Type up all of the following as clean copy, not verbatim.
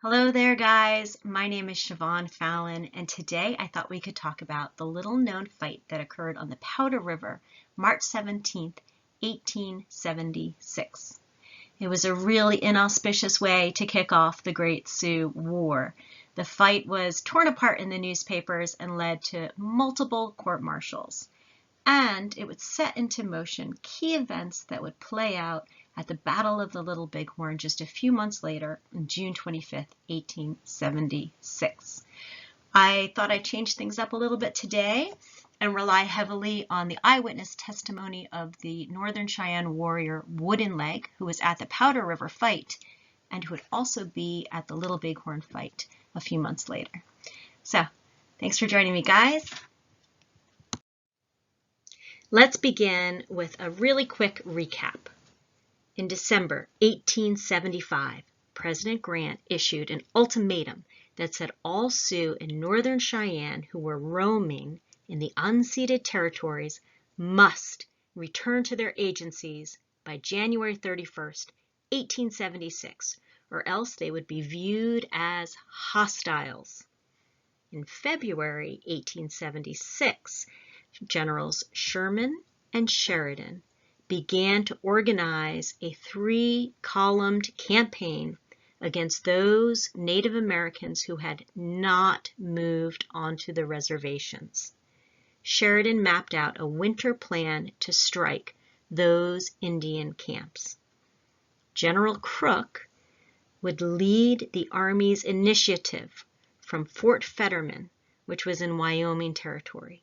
Hello there, guys. My name is Siobhan Fallon, and today I thought we could talk about the little-known fight that occurred on the Powder River, March 17th, 1876. It was a really inauspicious way to kick off the Great Sioux War. The fight was torn apart in the newspapers and led to multiple court-martials. And it would set into motion key events that would play out at the Battle of the Little Bighorn just a few months later, on June 25th, 1876. I thought I'd change things up a little bit today and rely heavily on the eyewitness testimony of the Northern Cheyenne warrior Wooden Leg, who was at the Powder River fight and who would also be at the Little Bighorn fight a few months later. So, thanks for joining me, guys. Let's begin with a really quick recap. In December 1875, President Grant issued an ultimatum that said all Sioux in Northern Cheyenne who were roaming in the unceded territories must return to their agencies by January 31st, 1876, or else they would be viewed as hostiles. In February 1876, Generals Sherman and Sheridan began to organize a three-columned campaign against those Native Americans who had not moved onto the reservations. Sheridan mapped out a winter plan to strike those Indian camps. General Crook would lead the Army's initiative from Fort Fetterman, which was in Wyoming Territory.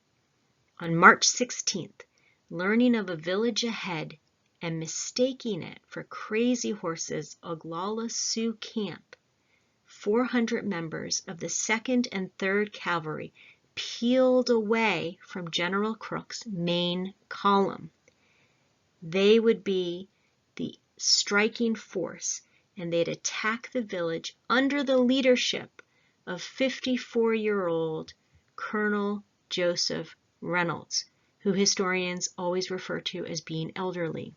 On March 16th, learning of a village ahead and mistaking it for Crazy Horse's Oglala Sioux camp, 400 members of the 2nd and 3rd Cavalry peeled away from General Crook's main column. They would be the striking force, and they'd attack the village under the leadership of 54-year-old Colonel Joseph Reynolds, who historians always refer to as being elderly.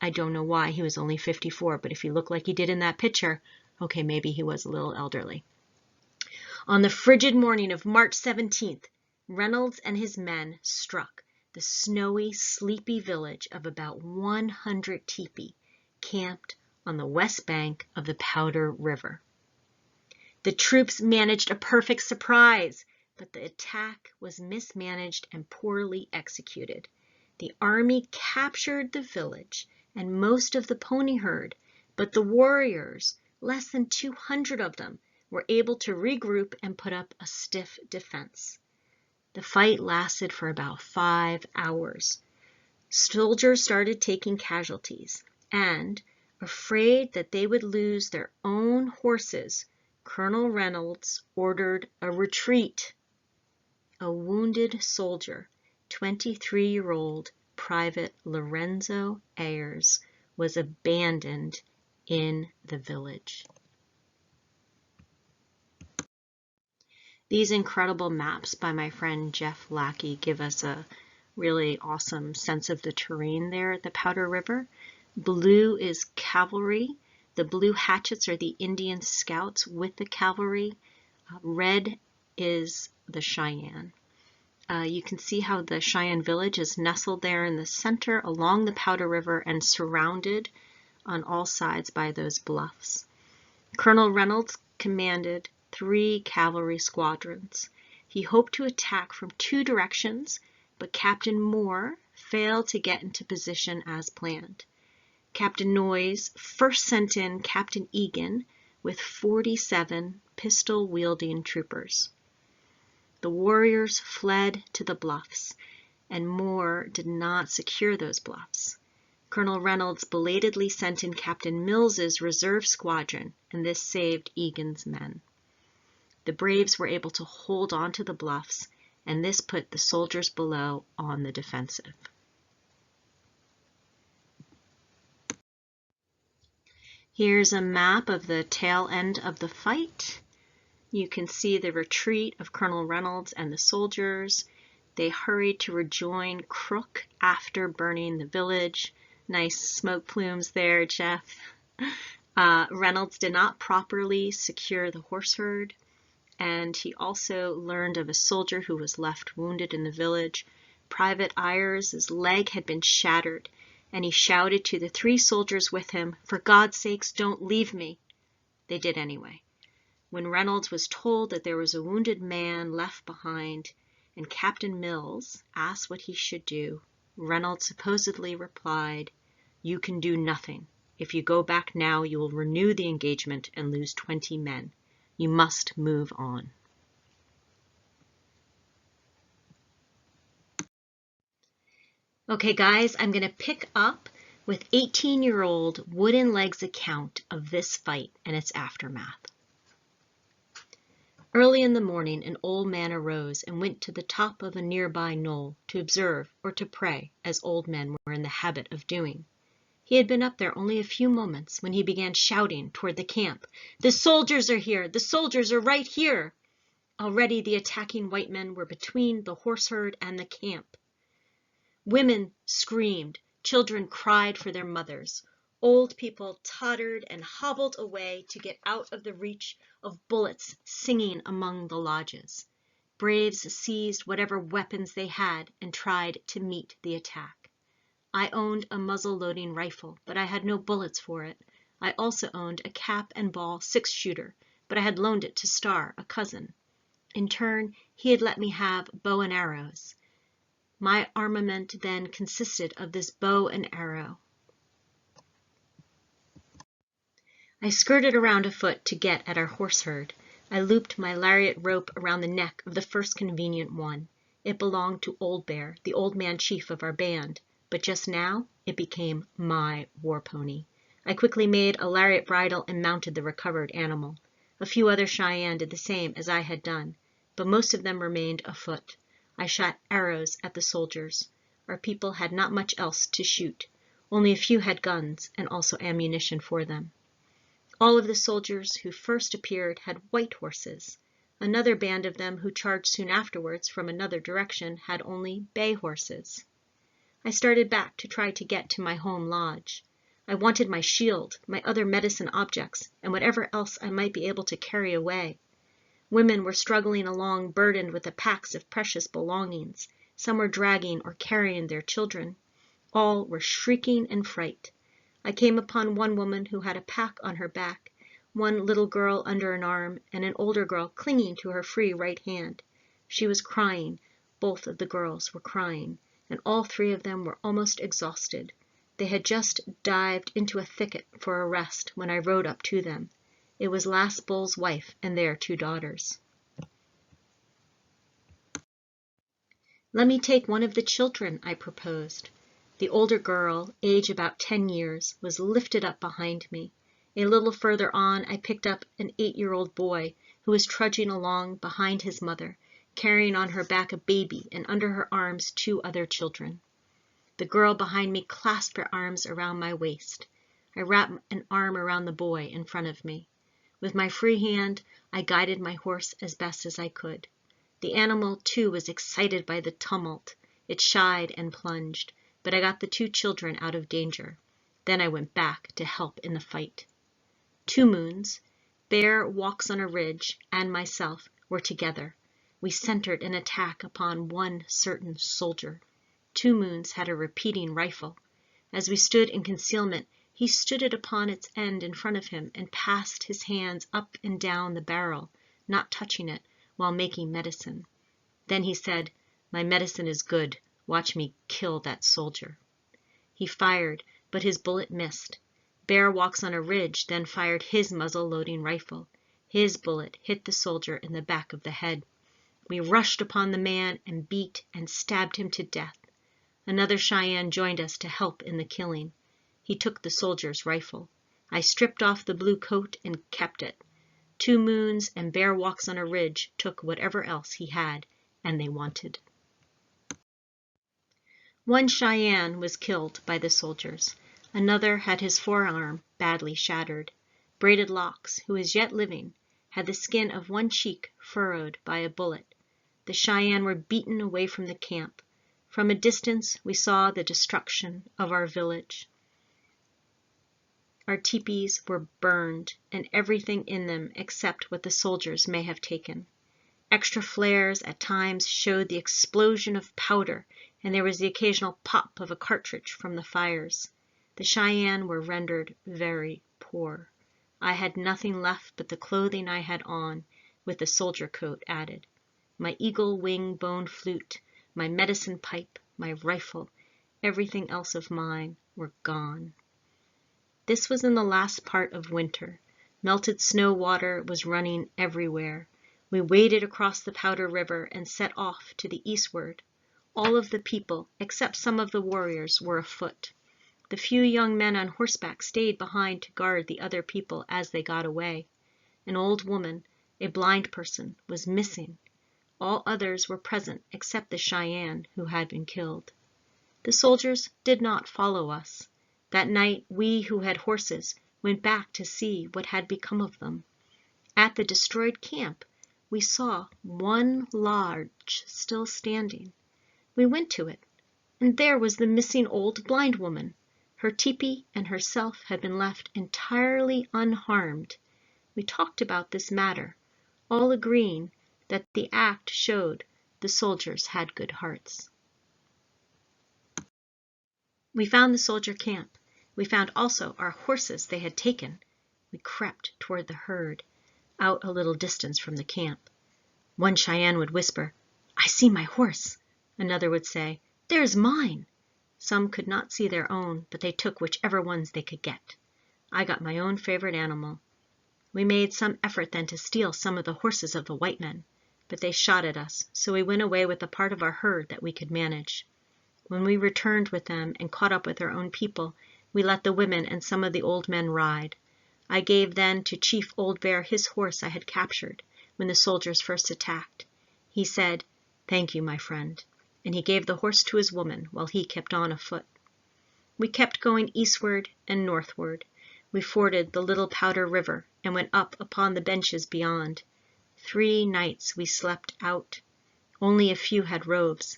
I don't know why he was only 54, but if he looked like he did in that picture, okay, maybe he was a little elderly. On the frigid morning of March 17th, Reynolds and his men struck the snowy, sleepy village of about 100 teepee, camped on the west bank of the Powder River. The troops managed a perfect surprise, but the attack was mismanaged and poorly executed. The army captured the village and most of the pony herd, but the warriors, less than 200 of them, were able to regroup and put up a stiff defense. The fight lasted for about 5 hours. Soldiers started taking casualties, and, afraid that they would lose their own horses, Colonel Reynolds ordered a retreat. A wounded soldier, 23-year-old Private Lorenzo Ayers, was abandoned in the village. These incredible maps by my friend Jeff Lackey give us a really awesome sense of the terrain there at the Powder River. Blue is cavalry. The blue hatchets are the Indian scouts with the cavalry. Red is the Cheyenne. You can see how the Cheyenne village is nestled there in the center along the Powder River and surrounded on all sides by those bluffs. Colonel Reynolds commanded 3 cavalry squadrons. He hoped to attack from 2 directions, but Captain Moore failed to get into position as planned. Captain Noyes first sent in Captain Egan with 47 pistol-wielding troopers. The warriors fled to the bluffs, and Moore did not secure those bluffs. Colonel Reynolds belatedly sent in Captain Mills's reserve squadron, and this saved Egan's men. The Braves were able to hold on to the bluffs, and this put the soldiers below on the defensive. Here's a map of the tail end of the fight. You can see the retreat of Colonel Reynolds and the soldiers. They hurried to rejoin Crook after burning the village. Nice smoke plumes there, Jeff. Reynolds did not properly secure the horse herd, and he also learned of a soldier who was left wounded in the village. Private Ayers' leg had been shattered, and he shouted to the 3 soldiers with him, "For God's sakes, don't leave me." They did anyway. When Reynolds was told that there was a wounded man left behind, and Captain Mills asked what he should do, Reynolds supposedly replied, "You can do nothing. If you go back now, you will renew the engagement and lose 20 men. You must move on." Okay, guys, I'm going to pick up with 18-year-old Wooden Leg's account of this fight and its aftermath. Early in the morning, an old man arose and went to the top of a nearby knoll to observe or to pray, as old men were in the habit of doing. He had been up there only a few moments when he began shouting toward the camp, "The soldiers are here! The soldiers are right here!" Already the attacking white men were between the horse herd and the camp. Women screamed, children cried for their mothers. Old people tottered and hobbled away to get out of the reach of bullets singing among the lodges. Braves seized whatever weapons they had and tried to meet the attack. I owned a muzzle-loading rifle, but I had no bullets for it. I also owned a cap and ball 6-shooter, but I had loaned it to Starr, a cousin. In turn, he had let me have bow and arrows. My armament then consisted of this bow and arrow. I skirted around afoot to get at our horse herd. I looped my lariat rope around the neck of the first convenient one. It belonged to Old Bear, the old man chief of our band, but just now it became my war pony. I quickly made a lariat bridle and mounted the recovered animal. A few other Cheyenne did the same as I had done, but most of them remained afoot. I shot arrows at the soldiers. Our people had not much else to shoot. Only a few had guns and also ammunition for them. All of the soldiers who first appeared had white horses. Another band of them who charged soon afterwards from another direction had only bay horses. I started back to try to get to my home lodge. I wanted my shield, my other medicine objects, and whatever else I might be able to carry away. Women were struggling along burdened with the packs of precious belongings. Some were dragging or carrying their children. All were shrieking in fright. I came upon one woman who had a pack on her back, one little girl under an arm, and an older girl clinging to her free right hand. She was crying. Both of the girls were crying, and all 3 of them were almost exhausted. They had just dived into a thicket for a rest when I rode up to them. It was Last Bull's wife and their 2 daughters. "Let me take one of the children," I proposed. The older girl, age about 10 years, was lifted up behind me. A little further on I picked up an 8-year-old boy who was trudging along behind his mother, carrying on her back a baby and under her arms 2 other children. The girl behind me clasped her arms around my waist. I wrapped an arm around the boy in front of me. With my free hand, I guided my horse as best as I could. The animal, too, was excited by the tumult. It shied and plunged, but I got the 2 children out of danger. Then I went back to help in the fight. 2 Moons, Bear Walks on a Ridge, and myself were together. We centered an attack upon one certain soldier. 2 Moons had a repeating rifle. As we stood in concealment, he stood it upon its end in front of him and passed his hands up and down the barrel, not touching it, while making medicine. Then he said, "My medicine is good. Watch me kill that soldier." He fired, but his bullet missed. Bear Walks on a Ridge then fired his muzzle-loading rifle. His bullet hit the soldier in the back of the head. We rushed upon the man and beat and stabbed him to death. Another Cheyenne joined us to help in the killing. He took the soldier's rifle. I stripped off the blue coat and kept it. 2 Moons and Bear Walks on a Ridge took whatever else he had and they wanted. One Cheyenne was killed by the soldiers. Another had his forearm badly shattered. Braided Locks, who is yet living, had the skin of one cheek furrowed by a bullet. The Cheyenne were beaten away from the camp. From a distance we saw the destruction of our village. Our teepees were burned, and everything in them except what the soldiers may have taken. Extra flares at times showed the explosion of powder, and there was the occasional pop of a cartridge from the fires. The Cheyenne were rendered very poor. I had nothing left but the clothing I had on, with the soldier coat added. My eagle wing bone flute, my medicine pipe, my rifle, everything else of mine were gone. This was in the last part of winter. Melted snow water was running everywhere. We waded across the Powder River and set off to the eastward. All of the people, except some of the warriors, were afoot. The few young men on horseback stayed behind to guard the other people as they got away. An old woman, a blind person, was missing. All others were present except the Cheyenne who had been killed. The soldiers did not follow us. That night we who had horses went back to see what had become of them. At the destroyed camp we saw one lodge still standing. We went to it, and there was the missing old blind woman. Her teepee and herself had been left entirely unharmed. We talked about this matter, all agreeing that the act showed the soldiers had good hearts. We found the soldier camp. We found also our horses they had taken. We crept toward the herd, out a little distance from the camp. One Cheyenne would whisper, "I see my horse." Another would say, "There's mine." Some could not see their own, but they took whichever ones they could get. I got my own favorite animal. We made some effort then to steal some of the horses of the white men, but they shot at us, so we went away with the part of our herd that we could manage. When we returned with them and caught up with our own people, we let the women and some of the old men ride. I gave then to Chief Old Bear his horse I had captured when the soldiers first attacked. He said, "Thank you, my friend," and he gave the horse to his woman while he kept on afoot. We kept going eastward and northward. We forded the little Powder River and went up upon the benches beyond. 3 nights we slept out. Only a few had robes.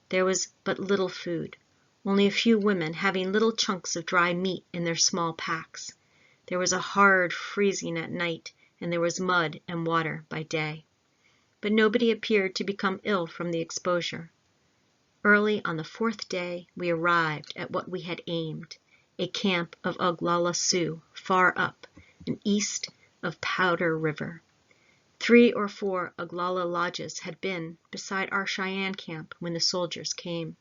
There was but little food. Only a few women having little chunks of dry meat in their small packs. There was a hard freezing at night, and there was mud and water by day. But nobody appeared to become ill from the exposure. Early on the 4th day we arrived at what we had aimed, a camp of Oglala Sioux, far up and east of Powder River. 3 or 4 Oglala lodges had been beside our Cheyenne camp when the soldiers came.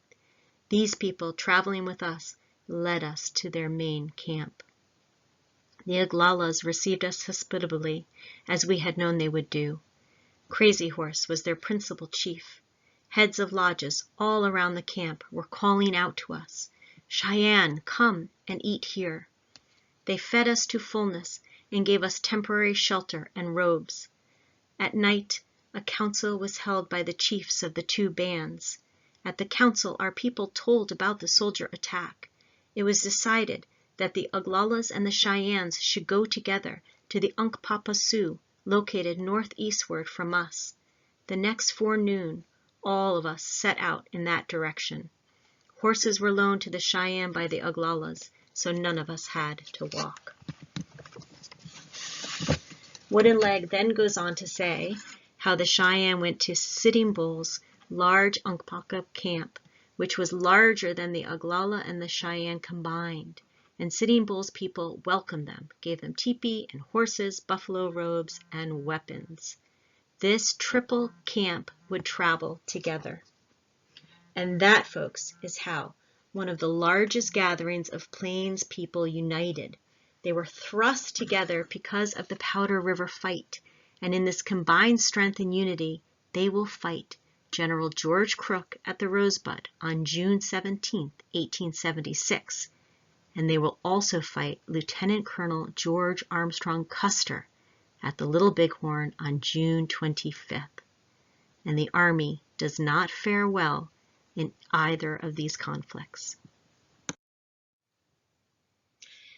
These people traveling with us led us to their main camp. The Oglalas received us hospitably, as we had known they would do. Crazy Horse was their principal chief. Heads of lodges all around the camp were calling out to us, "Cheyenne, come and eat here." They fed us to fullness and gave us temporary shelter and robes. At night, a council was held by the chiefs of the 2 bands. At the council, our people told about the soldier attack. It was decided that the Oglalas and the Cheyennes should go together to the Uncpapa Sioux, located northeastward from us. The next forenoon, all of us set out in that direction. Horses were loaned to the Cheyenne by the Oglalas, so none of us had to walk. Wooden Leg then goes on to say how the Cheyenne went to Sitting Bull's large Uncpapa camp, which was larger than the Oglala and the Cheyenne combined, and Sitting Bull's people welcomed them, gave them teepee and horses, buffalo robes, and weapons. This triple camp would travel together. And that, folks, is how one of the largest gatherings of Plains people united. They were thrust together because of the Powder River fight, and in this combined strength and unity, they will fight General George Crook at the Rosebud on June 17, 1876, and they will also fight Lieutenant Colonel George Armstrong Custer at the Little Bighorn on June 25th. And the Army does not fare well in either of these conflicts.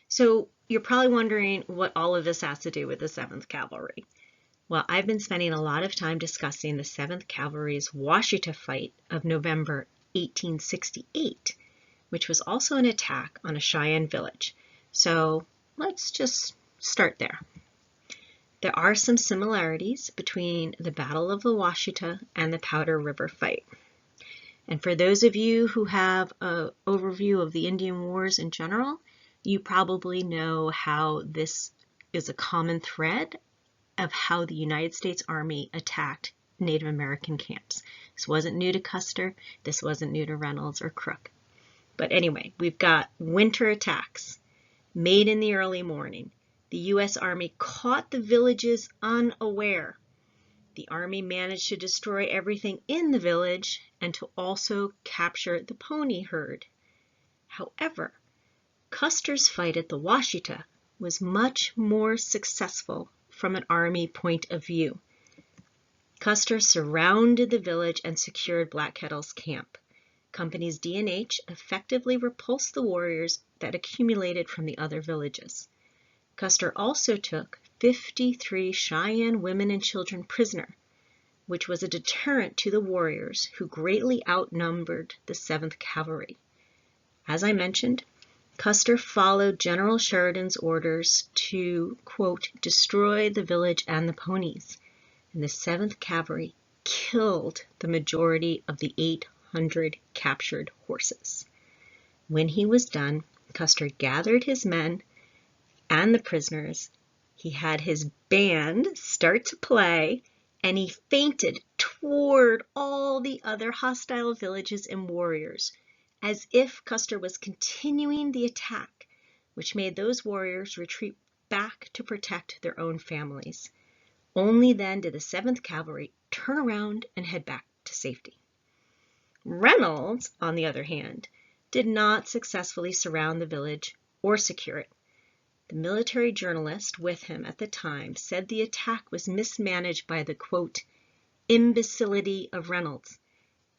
So you're probably wondering what all of this has to do with the 7th Cavalry. Well, I've been spending a lot of time discussing the 7th Cavalry's Washita fight of November 1868, which was also an attack on a Cheyenne village. So let's just start there. There are some similarities between the Battle of the Washita and the Powder River fight. And for those of you who have an overview of the Indian Wars in general, you probably know how this is a common thread of how the United States Army attacked Native American camps. This wasn't new to Custer. This wasn't new to Reynolds or Crook. But anyway, we've got winter attacks made in the early morning. The U.S. Army caught the villages unaware. The Army managed to destroy everything in the village and to also capture the pony herd. However, Custer's fight at the Washita was much more successful from an Army point of view. Custer surrounded the village and secured Black Kettle's camp. Companies D and H effectively repulsed the warriors that accumulated from the other villages. Custer also took 53 Cheyenne women and children prisoner, which was a deterrent to the warriors who greatly outnumbered the 7th Cavalry. As I mentioned, Custer followed General Sheridan's orders to, quote, destroy the village and the ponies, and the 7th Cavalry killed the majority of the 800 captured horses. When he was done, Custer gathered his men and the prisoners. He had his band start to play, and he feinted toward all the other hostile villages and warriors, as if Custer was continuing the attack, which made those warriors retreat back to protect their own families. Only then did the 7th Cavalry turn around and head back to safety. Reynolds, on the other hand, did not successfully surround the village or secure it. The military journalist with him at the time said the attack was mismanaged by the, quote, imbecility of Reynolds.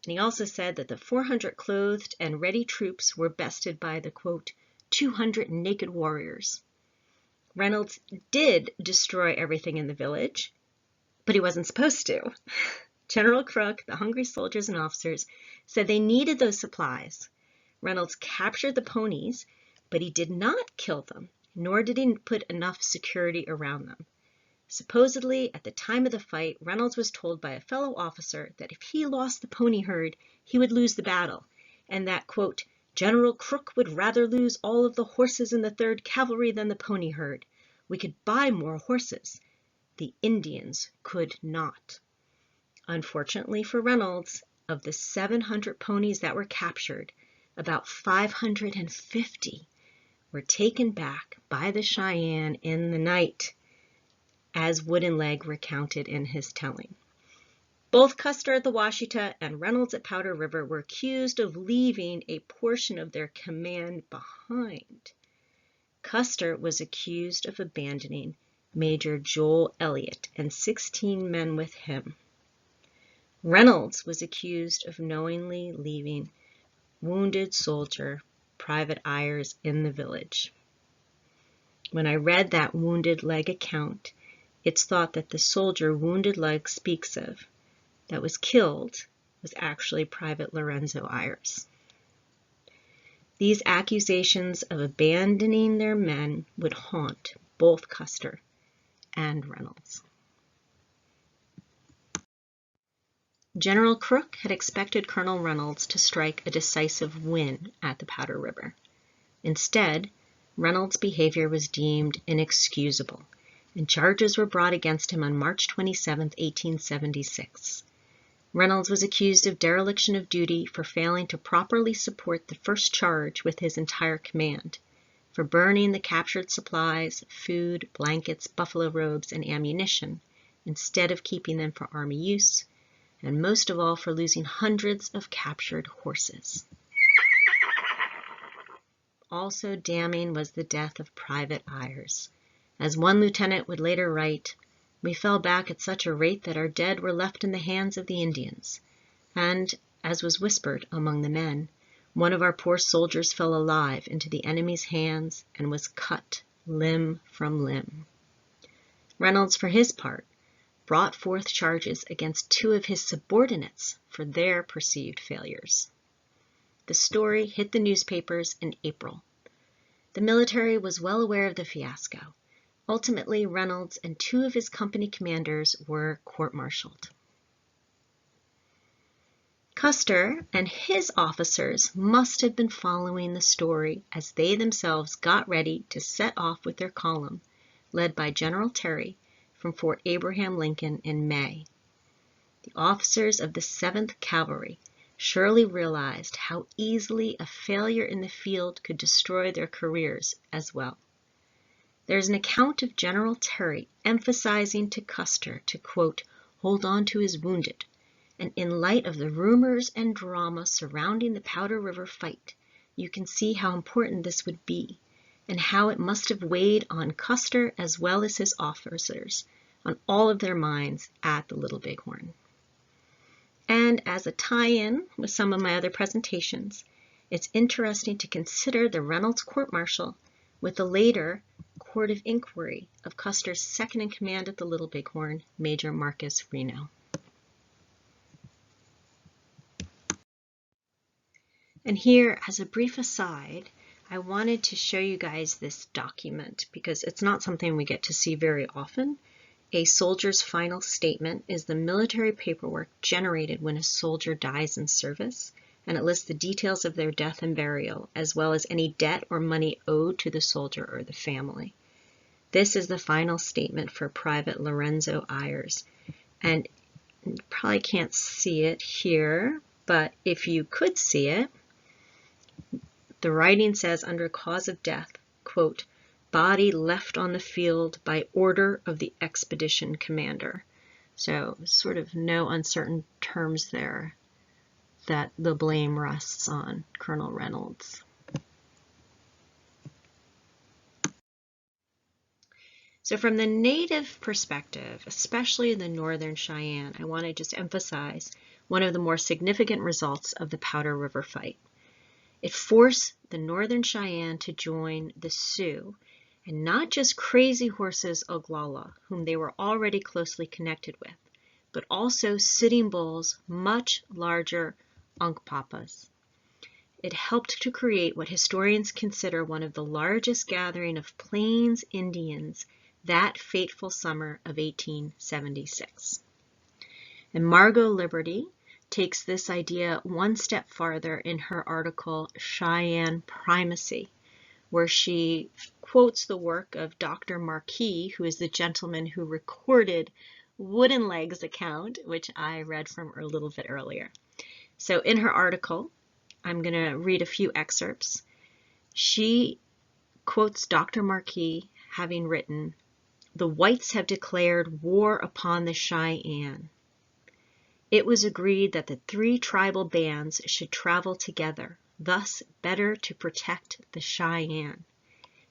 And he also said that the 400 clothed and ready troops were bested by the, quote, 200 naked warriors. Reynolds did destroy everything in the village, but he wasn't supposed to. General Crook, the hungry soldiers and officers, said they needed those supplies. Reynolds captured the ponies, but he did not kill them, nor did he put enough security around them. Supposedly, at the time of the fight, Reynolds was told by a fellow officer that if he lost the pony herd, he would lose the battle, and that, quote, General Crook would rather lose all of the horses in the 3rd Cavalry than the pony herd. We could buy more horses. The Indians could not. Unfortunately for Reynolds, of the 700 ponies that were captured, about 550 were taken back by the Cheyenne in the night, as Wooden Leg recounted in his telling. Both Custer at the Washita and Reynolds at Powder River were accused of leaving a portion of their command behind. Custer was accused of abandoning Major Joel Elliott and 16 men with him. Reynolds was accused of knowingly leaving wounded soldier Private Ayers in the village. When I read that Wounded Leg account, it's thought that the soldier Wounded Leg speaks of that was killed was actually Private Lorenzo Ayers. These accusations of abandoning their men would haunt both Custer and Reynolds. General Crook had expected Colonel Reynolds to strike a decisive win at the Powder River. Instead, Reynolds' behavior was deemed inexcusable, and charges were brought against him on March 27, 1876. Reynolds was accused of dereliction of duty for failing to properly support the first charge with his entire command, for burning the captured supplies, food, blankets, buffalo robes, and ammunition, instead of keeping them for Army use, and most of all for losing hundreds of captured horses. Also damning was the death of Private Ayers. As one lieutenant would later write, "We fell back at such a rate that our dead were left in the hands of the Indians, and, as was whispered among the men, one of our poor soldiers fell alive into the enemy's hands and was cut limb from limb." Reynolds, for his part, brought forth charges against 2 of his subordinates for their perceived failures. The story hit the newspapers in April. The military was well aware of the fiasco. Ultimately, Reynolds and 2 of his company commanders were court-martialed. Custer and his officers must have been following the story as they themselves got ready to set off with their column, led by General Terry, from Fort Abraham Lincoln in May. The officers of the 7th Cavalry surely realized how easily a failure in the field could destroy their careers as well. There's an account of General Terry emphasizing to Custer to, quote, hold on to his wounded, and in light of the rumors and drama surrounding the Powder River fight, you can see how important this would be, and how it must have weighed on Custer as well as his officers, on all of their minds at the Little Bighorn. And as a tie-in with some of my other presentations, it's interesting to consider the Reynolds court-martial with the later court of inquiry of Custer's second-in-command at the Little Bighorn, Major Marcus Reno. And here, as a brief aside, I wanted to show you guys this document because it's not something we get to see very often. A soldier's final statement is the military paperwork generated when a soldier dies in service, and it lists the details of their death and burial, as well as any debt or money owed to the soldier or the family. This is the final statement for Private Lorenzo Ayers, and you probably can't see it here, but if you could see it, the writing says under cause of death, quote, body left on the field by order of the expedition commander. So sort of no uncertain terms there that the blame rests on Colonel Reynolds. So from the Native perspective, especially the Northern Cheyenne, I want to just emphasize one of the more significant results of the Powder River fight. It forced the Northern Cheyenne to join the Sioux, and not just Crazy Horse's Oglala, whom they were already closely connected with, but also Sitting Bull's much larger Uncpapas. It helped to create what historians consider one of the largest gathering of Plains Indians that fateful summer of 1876. And Margot Liberty takes this idea one step farther in her article Cheyenne Primacy, where she quotes the work of Dr. Marquis, who is the gentleman who recorded Wooden Leg's account, which I read from a little bit earlier. So in her article, I'm going to read a few excerpts. She quotes Dr. Marquis having written, "The whites have declared war upon the Cheyenne. It was agreed that the 3 tribal bands should travel together, thus better to protect the Cheyenne.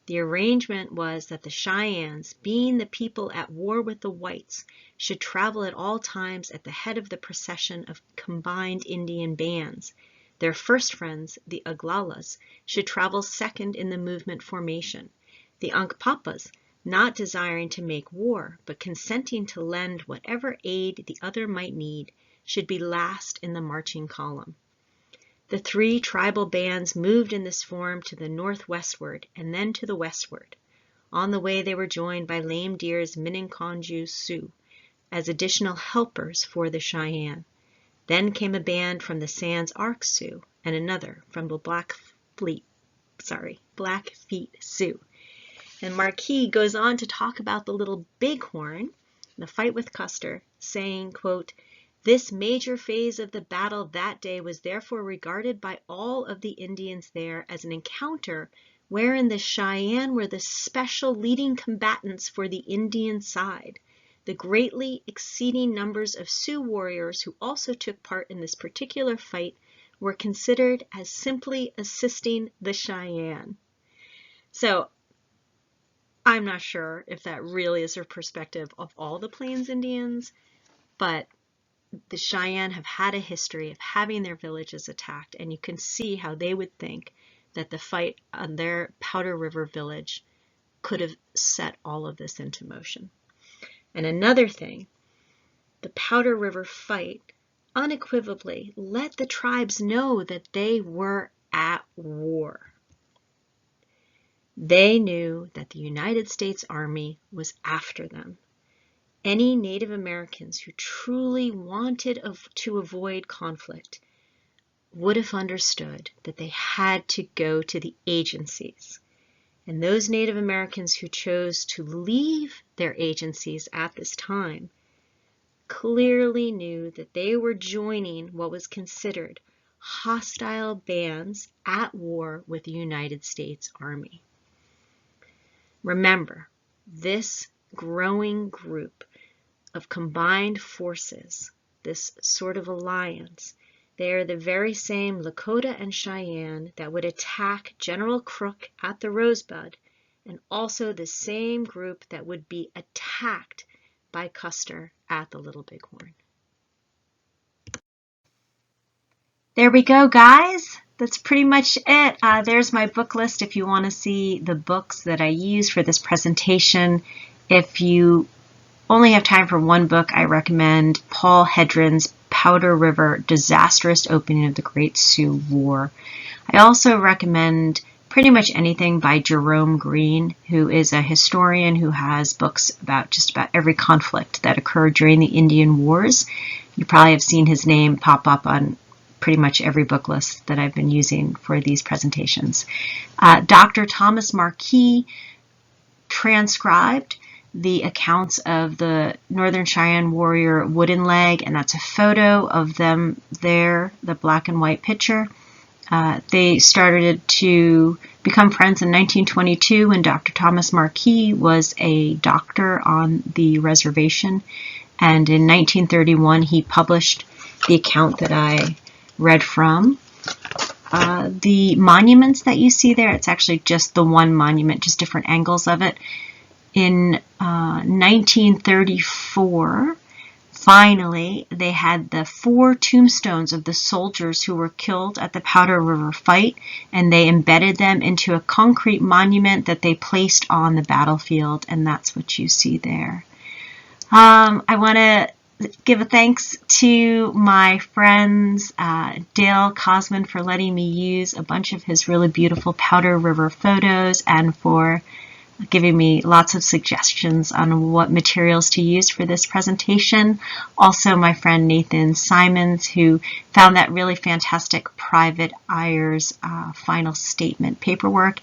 The arrangement was that the Cheyennes, being the people at war with the whites, should travel at all times at the head of the procession of combined Indian bands. Their first friends, the Oglalas, should travel second in the movement formation. The Uncpapas, not desiring to make war, but consenting to lend whatever aid the other might need, should be last in the marching column. The 3 tribal bands moved in this form to the northwestward and then to the westward. On the way they were joined by Lame Deer's Minneconjou Sioux as additional helpers for the Cheyenne. Then came a band from the Sans Arc Sioux and another from the Blackfeet Sioux." And Marquis goes on to talk about the Little Bighorn, the fight with Custer, saying, quote, "This major phase of the battle that day was therefore regarded by all of the Indians there as an encounter wherein the Cheyenne were the special leading combatants for the Indian side. The greatly exceeding numbers of Sioux warriors who also took part in this particular fight were considered as simply assisting the Cheyenne." So I'm not sure if that really is her perspective of all the Plains Indians, but the Cheyenne have had a history of having their villages attacked, and you can see how they would think that the fight on their Powder River village could have set all of this into motion. And another thing, the Powder River fight unequivocally let the tribes know that they were at war. They knew that the United States Army was after them. Any Native Americans who truly wanted to avoid conflict would have understood that they had to go to the agencies. And those Native Americans who chose to leave their agencies at this time clearly knew that they were joining what was considered hostile bands at war with the United States Army. Remember, this growing group of combined forces, this sort of alliance, they are the very same Lakota and Cheyenne that would attack General Crook at the Rosebud, and also the same group that would be attacked by Custer at the Little Bighorn. There we go, guys. That's pretty much it. There's my book list if you want to see the books that I use for this presentation. If you only have time for one book, I recommend Paul Hedren's Powder River, Disastrous Opening of the Great Sioux War. I also recommend pretty much anything by Jerome Green, who is a historian who has books about just about every conflict that occurred during the Indian Wars. You probably have seen his name pop up on pretty much every book list that I've been using for these presentations. Dr. Thomas Marquis transcribed the accounts of the Northern Cheyenne warrior Wooden Leg, and that's a photo of them there, the black and white picture. They started to become friends in 1922 when Dr. Thomas Marquis was a doctor on the reservation, and in 1931 he published the account that I read from. The monuments that you see there, it's actually just the one monument, just different angles of it. In 1934, finally, they had the 4 tombstones of the soldiers who were killed at the Powder River fight, and they embedded them into a concrete monument that they placed on the battlefield, and that's what you see there. I want to give a thanks to my friends Dale Cosman for letting me use a bunch of his really beautiful Powder River photos and for giving me lots of suggestions on what materials to use for this presentation. Also my friend Nathan Simons, who found that really fantastic Private Eyre's final statement paperwork.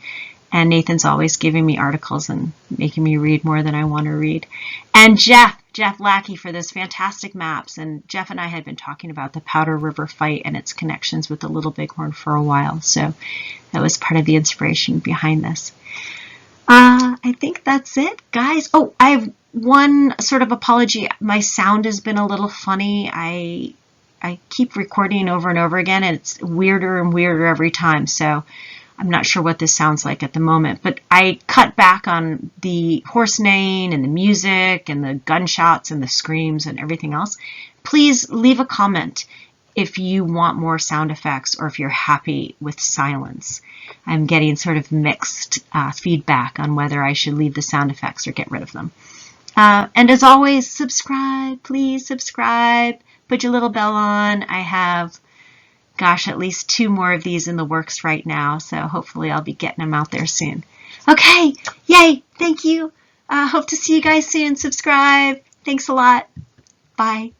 And Nathan's always giving me articles and making me read more than I want to read. And Jeff Lackey for those fantastic maps. And Jeff and I had been talking about the Powder River fight and its connections with the Little Bighorn for a while. So that was part of the inspiration behind this. I think that's it, guys. Oh, I have one sort of apology. My sound has been a little funny. I keep recording over and over again, and it's weirder and weirder every time. So I'm not sure what this sounds like at the moment, but I cut back on the horse neighing and the music and the gunshots and the screams and everything else. Please leave a comment if you want more sound effects or if you're happy with silence. I'm getting sort of mixed feedback on whether I should leave the sound effects or get rid of them. And as always, subscribe, please subscribe, put your little bell on. I have, gosh, at least 2 more of these in the works right now, so hopefully I'll be getting them out there soon. Okay, yay, thank you. Hope to see you guys soon. Subscribe. Thanks a lot. Bye.